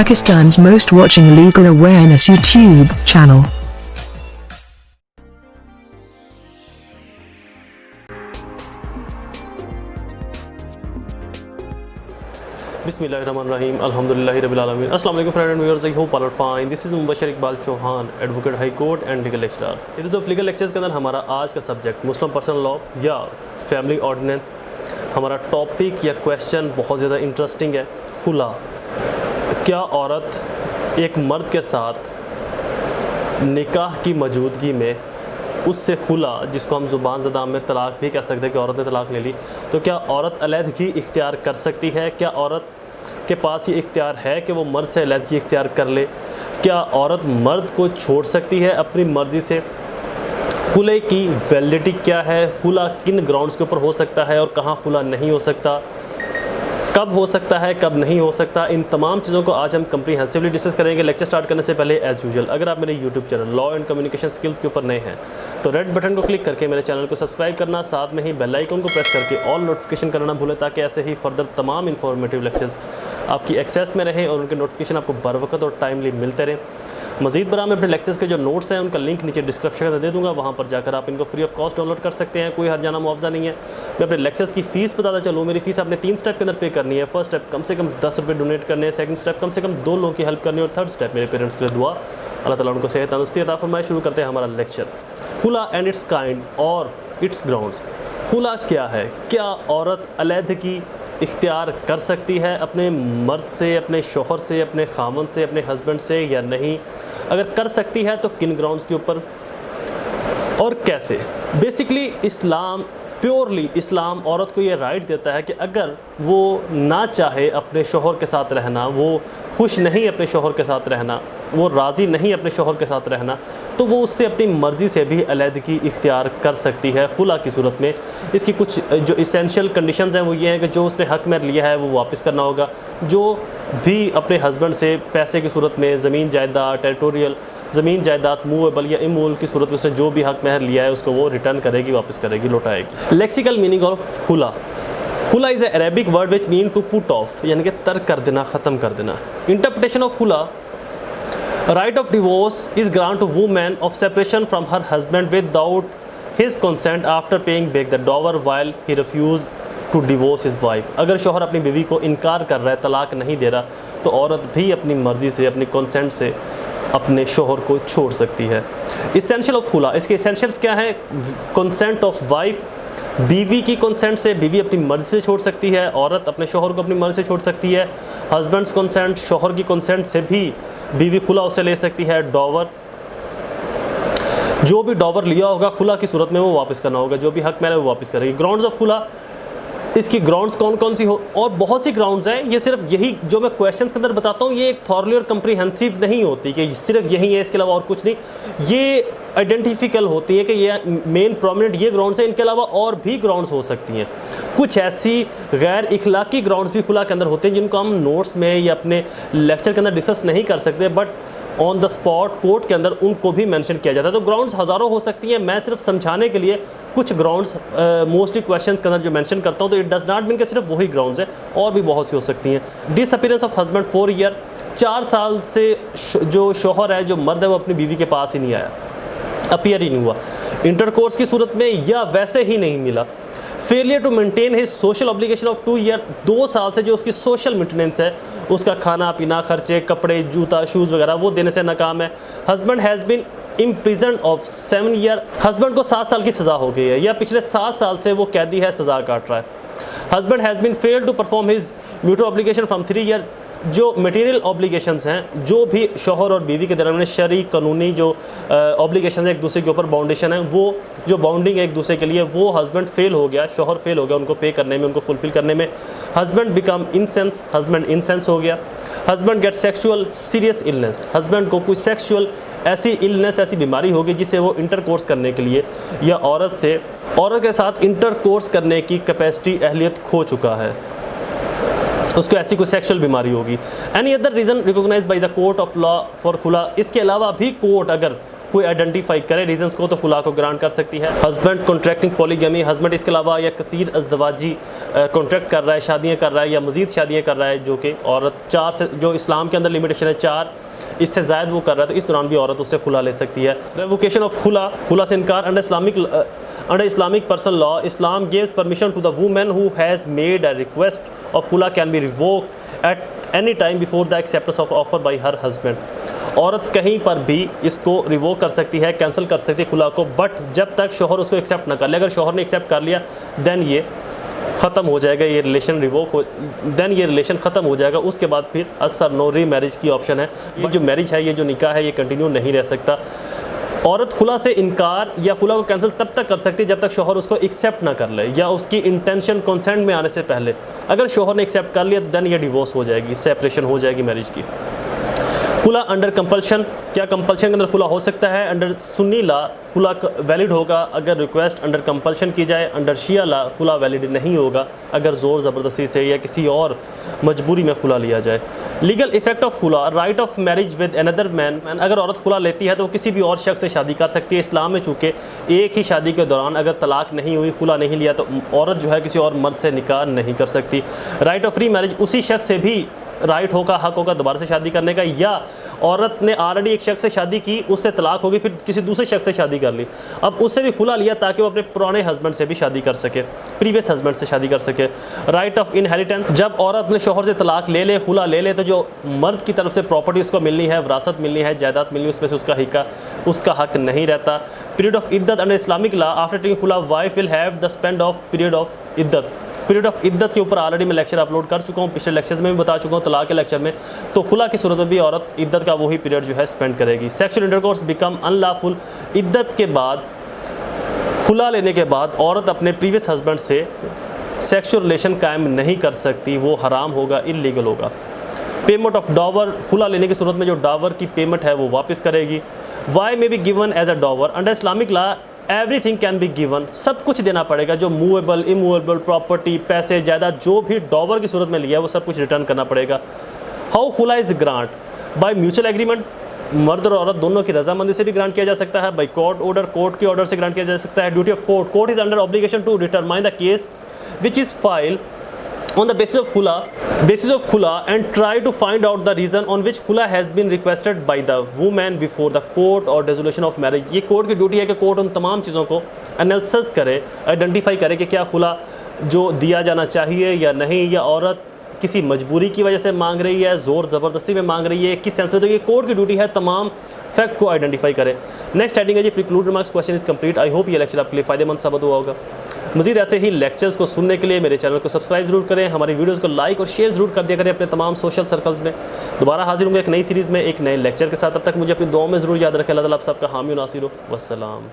Pakistan's most watching legal awareness YouTube channel. Bismillahirrahmanirrahim. Alhamdulillahi Rabbil Alamin. Assalamu alaikum friends and viewers. I hope all are fine. This is Mubashir Iqbal Chohan, Advocate High Court and Legal Lecturer. Series of Legal Lectures के अंदर हमारा आज का subject मुस्लिम personal law या family ordinance. हमारा topic या question बहुत ज़्यादा इंटरेस्टिंग है। खुला, क्या औरत एक मर्द के साथ निकाह की मौजूदगी में उससे खुला, जिसको हम ज़ुबान ज़दाम में तलाक भी कह सकते हैं कि औरत ने तलाक ले ली, तो क्या औरत अलहदगी इख्तियार कर सकती है? क्या औरत के पास ये इख्तियार है कि वो मर्द से अलहदगी इख्तियार कर ले? क्या औरत मर्द को छोड़ सकती है अपनी मर्ज़ी से? खुले की वैलिडिटी क्या है? खुला किन ग्राउंड्स के ऊपर हो सकता है और कहाँ खुला नहीं हो सकता? कब हो सकता है, कब नहीं हो सकता? इन तमाम चीज़ों को आज हम कंप्रीहेंसिवली डिस्कस करेंगे। लेक्चर स्टार्ट करने से पहले एज यूजुअल अगर आप मेरे YouTube channel law and communication skills के ऊपर नए हैं तो रेड बटन को क्लिक करके मेरे चैनल को सब्सक्राइब करना, साथ में ही बेल आइकन को प्रेस करके ऑल नोटिफिकेशन करना भूलें, ताकि ऐसे ही फर्दर तमाम इंफॉर्मेटिव लेक्चर्स आपकी एक्सेस में रहें और उनके नोटिफिकेशन आपको बर वक्त और टाइमली मिलते रहें। मज़ीद बरा मैं अपने लेक्चर्स के जो नोट्स हैं उनका लिंक नीचे डिस्क्रिप्शन में दे दूँगा, वहाँ पर जाकर आप इनको फ्री ऑफ कॉस्ट डाउनलोड कर सकते हैं। कोई हरजाना मुआवजा नहीं है। मैं अपने लेक्चर्स की फ़ीस बताता चलूँ। मेरी फ़ीस आपने 3 स्टेप के अंदर पे करनी है। फर्स्ट स्टेप कम से कम 10 रुपये डोनेट करने हैं, सेकंड स्टेप कम से कम 2 लोगों की हेल्प करनी है, और थर्ड स्टेप मेरे पेरेंट्स के लिए दुआ। अल्लाह ताला उनको सेहत तंदुरुस्ती अता फरमाए। शुरू करते हैं हमारा लेक्चर। खुला एंड इट्स काइंड और इट्स ग्राउंड्स। खुला क्या है? क्या औरत अलहदगी इख्तियार कर सकती है अपने मर्द से, अपने शोहर से, अपने खामन से, अपने हस्बैंड से या नहीं? अगर कर सकती है तो किन ग्राउंड्स के ऊपर और कैसे? बेसिकली इस्लाम, प्योरली इस्लाम औरत को ये राइट देता है कि अगर वो ना चाहे अपने शोहर के साथ रहना, वो खुश नहीं अपने शोहर के साथ रहना, वो राज़ी नहीं अपने शोहर के साथ रहना, तो वो उससे अपनी मर्ज़ी से भी अलहदगी इख्तियार कर सकती है खुला की सूरत में। इसकी कुछ जो इसेंशियल कंडीशंस हैं वो ये हैं कि जो उसने हक़ में लिया है वो वापस करना होगा। जो भी अपने हस्बैंड से पैसे की सूरत में ज़मीन जायदाद, टेरिटोरियल ज़मीन जायदाद मूवेबल या इमूवेबल की सूरत में उसने जो भी हक़ महर लिया है उसको वो रिटर्न करेगी, वापस करेगी, लौटाएगी। लेक्सिकल मीनिंग ऑफ खुला। खुला is a Arabic word which mean to put off, यानी कि तर्क कर देना, ख़त्म कर देना। इंटरप्रिटेशन ऑफ खुला, right of divorce is granted to woman of separation from her husband without his consent after paying back the dower while he refused to divorce his wife। अगर शोहर अपनी बीवी को इनकार कर रहा है, तलाक नहीं दे रहा, तो औरत भी अपनी मर्ज़ी से, अपनी कंसेंट से अपने शोहर को छोड़ सकती है। इसेंशियल ऑफ खुला, इसके इसेंशियल्स क्या हैं? कंसेंट ऑफ वाइफ, बीवी की कंसेंट से बीवी अपनी मर्ज़ी से छोड़ सकती है, औरत अपने शोहर को अपनी मर्ज़ी से छोड़ सकती है। हस्बैंड्स कंसेंट, शोहर की कंसेंट से भी बीवी खुला उससे ले सकती है। डॉवर, जो भी डॉवर लिया होगा खुला की सूरत में वो वापस करना होगा, जो भी हक मैंने वो वापस करेगी। ग्राउंड्स ऑफ खुला, इसकी ग्राउंड्स कौन कौन सी हो, और बहुत सी ग्राउंड्स हैं। ये सिर्फ यही जो मैं क्वेश्चंस के अंदर बताता हूँ ये एक थॉरली और कंप्रीहेंसिव नहीं होती कि सिर्फ यही है, इसके अलावा और कुछ नहीं। ये आइडेंटिफिकल होती है कि ये मेन प्रोमिनेंट ये ग्राउंड्स हैं, इनके अलावा और भी ग्राउंड्स हो सकती हैं। कुछ ऐसी गैर इखलाकी ग्राउंड्स भी खुला के अंदर होते हैं जिनको हम नोट्स में या अपने लेक्चर के अंदर डिस्कस नहीं कर सकते, but on the spot court के अंदर उनको भी मेंशन किया जाता है। तो ग्राउंड्स हज़ारों हो सकती हैं। मैं सिर्फ समझाने के लिए कुछ ग्राउंड्स मोस्टली क्वेश्चन के अंदर जो मेंशन करता हूँ, तो इट डज़ नॉट मीन कि सिर्फ वही ग्राउंड्स हैं, और भी बहुत सी हो सकती हैं। डिसअपीयरेंस ऑफ हस्बैंड 4 ईयर, 4 साल से जो शोहर है, जो मर्द है, वो अपनी बीवी के पास ही नहीं आया, अपीयर ही नहीं हुआ इंटरकोर्स की सूरत में, या वैसे ही नहीं मिला। Failure to maintain his social obligation of 2 year, 2 साल से जो उसकी सोशल मेंटेनेंस है, उसका खाना पीना, खर्चे, कपड़े, जूता, शूज़ वगैरह, वो देने से नाकाम है। Husband has been imprison of 7 year, husband को 7 साल की सज़ा हो गई है या पिछले 7 साल से वो कैदी है, सज़ा काट रहा है। Husband has been failed to perform his mutual obligation from 3 year, जो मटेरियल ऑब्लिगेशंस हैं, जो भी शोहर और बीवी के दरमियान शरई कानूनी जो ऑब्लिगेशन है, एक दूसरे के ऊपर बाउंडेशन है, वो जो बाउंडिंग है एक दूसरे के लिए, वो हस्बैंड फेल हो गया, शोहर फेल हो गया उनको पे करने में, उनको फुलफिल करने में। Husband become insane, husband insane हो गया। Husband get sexual serious illness, husband को कोई सेक्सुअल ऐसी इलनेस, ऐसी बीमारी होगी जिससे वो इंटरकोर्स करने के लिए या औरत के साथ इंटरकोर्स करने की कैपेसिटी, अहलियत खो चुका है, उसको ऐसी कोई सेक्सुअल बीमारी होगी। Any other reason recognised by the court of law for खुला, इसके अलावा भी कोर्ट अगर कोई आइडेंटिफाई करे रीजंस को तो खुला को ग्रांट कर सकती है। हस्बैंड कॉन्ट्रैक्टिंग पॉलीगमी, हस्बैंड इसके अलावा या कसीर अज़दवाजी कॉन्ट्रैक्ट कर रहा है, शादियाँ कर रहा है या मज़ीद शादियाँ कर रहा है, जो कि औरत 4 से, जो इस्लाम के अंदर लिमिटेशन है 4, इससे ज़ायद वो कर रहा है तो इस दौरान भी औरत उससे खुला ले सकती है। रेवोकेशन ऑफ खुला, खुला से इनकार under Islamic personal law, Islam gives permission to the women who has made a request of khula can be revoke at any time before the acceptance of offer by her husband. औरत कहीं पर भी इसको revoke कर सकती है, cancel कर सकती है खुला को, बट जब तक शोहर उसको एक्सेप्ट ना कर ले। अगर शोहर ने एक्सेप्ट कर लिया देन ये ख़त्म हो जाएगा, ये रिलेशन रिवोक हो, देन ये रिलेशन ख़त्म हो जाएगा। उसके बाद फिर असर नो री मैरिज की ऑप्शन है। ये जो मैरिज है, ये जो निकाह है, ये कंटिन्यू नहीं रह सकता। औरत खुला से इनकार या खुला को कैंसिल तब तक कर सकती है जब तक शोहर उसको एक्सेप्ट ना कर ले या उसकी इंटेंशन कंसेंट में आने से पहले। अगर शोहर ने एक्सेप्ट कर लिया तो देन ये डिवोर्स हो जाएगी, सेपरेशन हो जाएगी मैरिज की। खुला अंडर कंपल्शन, क्या कंपल्शन के अंदर खुला हो सकता है? अंडर सुन्नी ला खुला वैलिड होगा अगर रिक्वेस्ट अंडर कंपल्शन की जाए। अंडर शिया ला खुला वैलिड नहीं होगा अगर ज़ोर ज़बरदस्ती से या किसी और मजबूरी में खुला लिया जाए। लीगल इफेक्ट ऑफ खुला, right of marriage with another man, अगर औरत खुला लेती है तो वो किसी भी और शख्स से शादी कर सकती है। इस्लाम में चूँकि एक ही शादी के दौरान अगर तलाक नहीं हुई, खुला नहीं लिया, तो औरत जो है किसी और मर्द से निकाह नहीं कर सकती। राइट ऑफ फ्री मैरिज, उसी शख्स से भी राइट होगा, हक होगा दोबारा से शादी करने का, या औरत ने ऑलरेडी एक शख्स से शादी की, उससे तलाक होगी, फिर किसी दूसरे शख्स से शादी कर ली, अब उससे भी खुला लिया ताकि वो अपने पुराने हस्बैंड से भी शादी कर सके, प्रीवियस हस्बैंड से शादी कर सके। राइट ऑफ इनहेरिटेंस, जब औरत अपने शोहर से तलाक ले ले, खुला ले ले, तो जो मर्द की तरफ से प्रॉपर्टी उसको मिलनी है, विरासत मिलनी है, जायदाद मिलनी है, उसमें से उसका हक नहीं रहता। Period of iddat under Islamic law, after taking khula wife will have the spend of period of iddat. Period of इद्दत के ऊपर ऑलरेडी मैं लेक्चर अपलोड कर चुका हूँ, पिछले लेक्चर्स में भी बता चुका हूँ, तलाक के लेक्चर में। तो खुला की सूरत में भी औरत इद्दत का वही पीरियड जो है स्पेंड करेगी। सेक्सुअल इंटरकोर्स बिकम अनलॉफुल, इद्दत के बाद, खुला लेने के बाद औरत अपने प्रीवियस हस्बैंड से सेक्सुअल रिलेशन कायम नहीं कर सकती, वो हराम होगा, इलीगल होगा। पेमेंट ऑफ डॉवर, खुला लेने की सूरत में जो डॉवर की पेमेंट है वो वापस करेगी। Why may be given as a dower, under Islamic law everything can be given, सब कुछ देना पड़ेगा, जो मूवेबल इमूवेबल प्रॉपर्टी, पैसे, जायदाद, जो भी डॉवर की सूरत में लिया है वो सब कुछ रिटर्न करना पड़ेगा। हाउ खुला is grant, by mutual agreement, मर्द और औरत दोनों की रजामंदी से भी ग्रांट किया जा सकता है। बाय कोर्ट ऑर्डर, कोर्ट के ऑर्डर से ग्रांट किया जा सकता है। Duty of court, court is under obligation to determine the case which is file on the basis of khula and try to find out the reason on which khula has been requested by the woman before the court or dissolution of marriage। ये court की duty है कि court उन तमाम चीज़ों को analysis करे, identify करे कि क्या खुला जो दिया जाना चाहिए या नहीं, या औरत किसी मजबूरी की वजह से मांग रही है, ज़ोर ज़बरदस्ती में मांग रही है, किस सेंस में। तो ये कोर्ट की ड्यूटी है तमाम फैक्ट को आइडेंटिफाई करे। नेक्स्ट हेडिंग है जी preclude remarks, question is complete. I hope ये लेक्चर आपके लिए फ़ायदेमंद साबित हुआ होगा। मज़ीद ऐसे ही लेक्चर्स को सुनने के लिए मेरे चैनल को सब्सक्राइब जरूर करें, हमारी वीडियोज़ को लाइक और शेयर जरूर कर दिया करें अपने तमाम सोशल सर्कल्स में। दोबारा हाजिर होंगे एक नई सीरीज़ में एक नए लेक्चर के साथ, तब तक मुझे अपनी दुआओं में ज़रूर याद रखें। अल्लाह ताला आप सबका हामी नासिर हो। वस्सलाम।